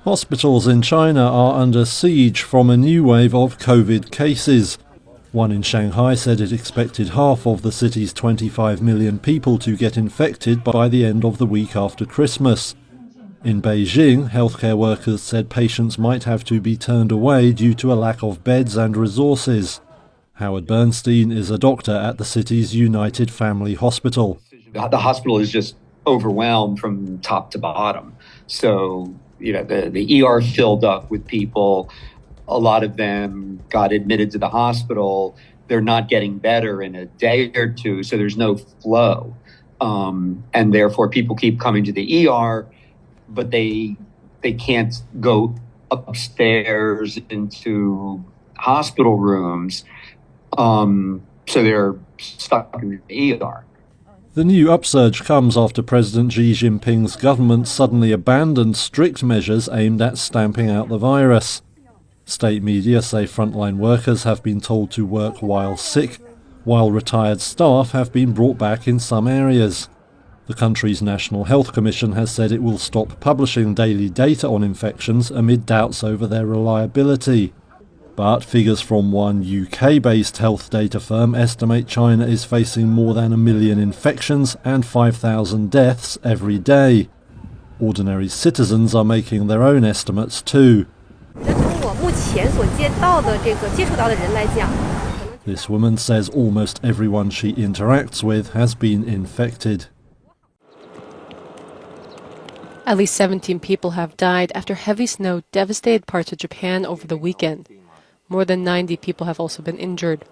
Hospitals in China are under siege from a new wave of COVID cases. One in Shanghai said it expected half of the city's 25 million people to get infected by the end of the week after Christmas. In Beijing, healthcare workers said patients might have to be turned away due to a lack of beds and resources. Howard Bernstein is a doctor at the city's United Family Hospital. The hospital is just overwhelmed from top to bottom. So, the ER filled up with people. A lot of them got admitted to the hospital. They're not getting better in a day or two, so there's no flow. And therefore, people keep coming to the ER, but they can't go upstairs into hospital rooms. So they're stuck in the ER. The new upsurge comes after President Xi Jinping's government suddenly abandoned strict measures aimed at stamping out the virus. State media say frontline workers have been told to work while sick, while retired staff have been brought back in some areas. The country's National Health Commission has said it will stop publishing daily data on infections amid doubts over their reliability. But figures from one UK-based health data firm estimate China is facing more than 1 million infections and 5,000 deaths every day. Ordinary citizens are making their own estimates too. This woman says almost everyone she interacts with has been infected. At least 17 people have died after heavy snow devastated parts of Japan over the weekend. More than 90 people have also been injured.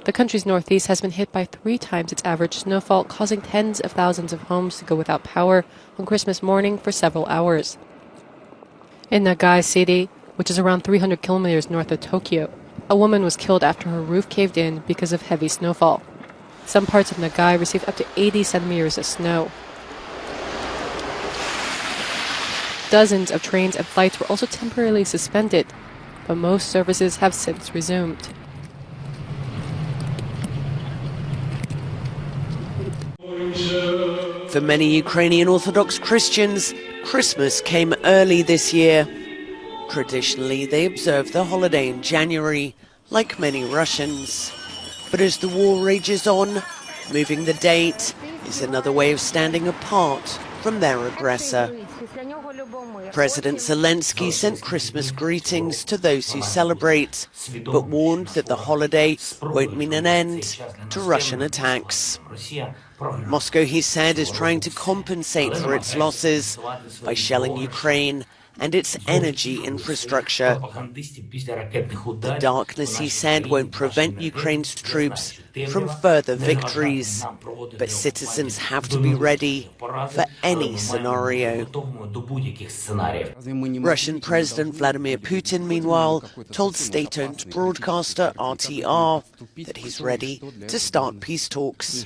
The country's northeast has been hit by 3 times its average snowfall, causing tens of thousands of homes to go without power on Christmas morning for several hours. In Nagai City, which is around 300 kilometers north of Tokyo, a woman was killed after her roof caved in because of heavy snowfall. Some parts of Nagai received up to 80 centimeters of snow. Dozens of trains and flights were also temporarily suspended, but most services have since resumed. For many Ukrainian Orthodox Christians, Christmas came early this year. Traditionally, they observe the holiday in January, like many Russians. But as the war rages on, moving the date is another way of standing apart from their aggressor. President Zelensky sent Christmas greetings to those who celebrate, but warned that the holiday won't mean an end to Russian attacks. Moscow, he said, is trying to compensate for its losses by shelling Ukraine and its energy infrastructure. The darkness, he said, won't prevent Ukraine's troops from further victories, but citizens have to be ready for any scenario. Russian President Vladimir Putin, meanwhile, told state-owned broadcaster RTR that he's ready to start peace talks.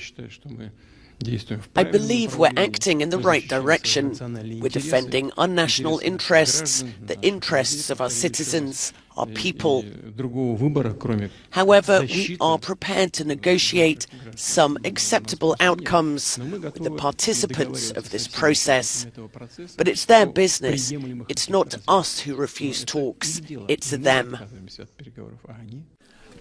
I believe we're acting in the right direction. We're defending our national interests, the interests of our citizens, our people. However, we are prepared to negotiate some acceptable outcomes with the participants of this process. But it's their business. It's not us who refuse talks. It's them.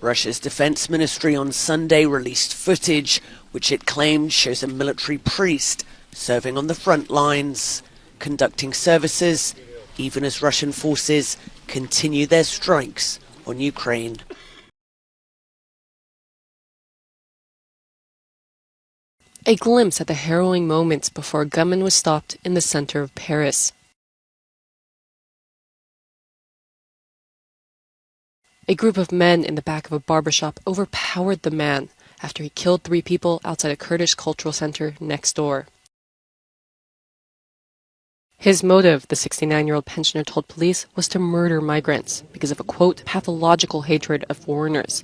Russia's defense ministry on Sunday released footage which it claimed shows a military priest serving on the front lines, conducting services even as Russian forces continue their strikes on Ukraine. A glimpse at the harrowing moments before a gunman was stopped in the center of Paris. A group of men in the back of a barbershop overpowered the man after he killed 3 people outside a Kurdish cultural center next door. His motive, the 69-year-old pensioner told police, was to murder migrants because of a, quote, pathological hatred of foreigners.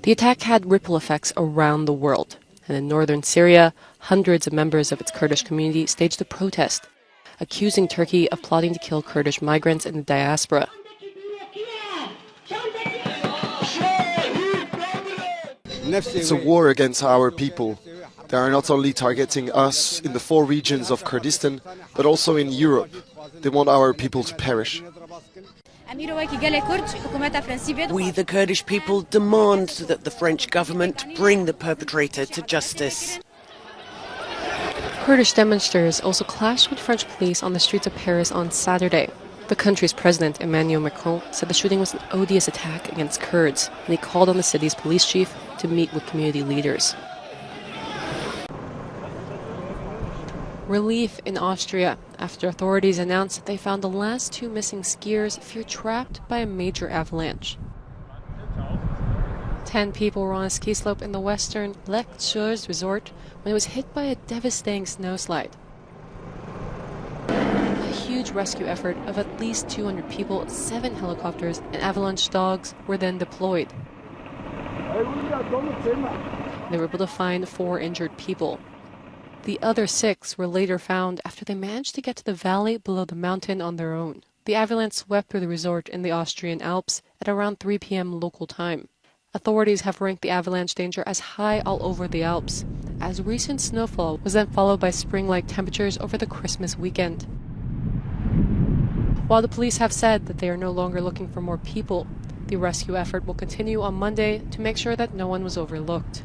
The attack had ripple effects around the world, and in northern Syria, hundreds of members of its Kurdish community staged a protest, accusing Turkey of plotting to kill Kurdish migrants in the diaspora. It's a war against our people. They are not only targeting us in the 4 regions of Kurdistan, but also in Europe. They want our people to perish. We, the Kurdish people, demand that the French government bring the perpetrator to justice. Kurdish demonstrators also clashed with French police on the streets of Paris on Saturday. The country's president, Emmanuel Macron, said the shooting was an odious attack against Kurds, and he called on the city's police chief to meet with community leaders. Relief in Austria after authorities announced that they found the last 2 missing skiers feared trapped by a major avalanche. 10 people were on a ski slope in the western Lech resort when it was hit by a devastating snowslide. A huge rescue effort of at least 200 people, 7 helicopters, and avalanche dogs were then deployed. They were able to find 4 injured people. The other 6 were later found after they managed to get to the valley below the mountain on their own. The avalanche swept through the resort in the Austrian Alps at around 3 p.m. local time. Authorities have ranked the avalanche danger as high all over the Alps, as recent snowfall was then followed by spring-like temperatures over the Christmas weekend. While the police have said that they are no longer looking for more people, the rescue effort will continue on Monday to make sure that no one was overlooked.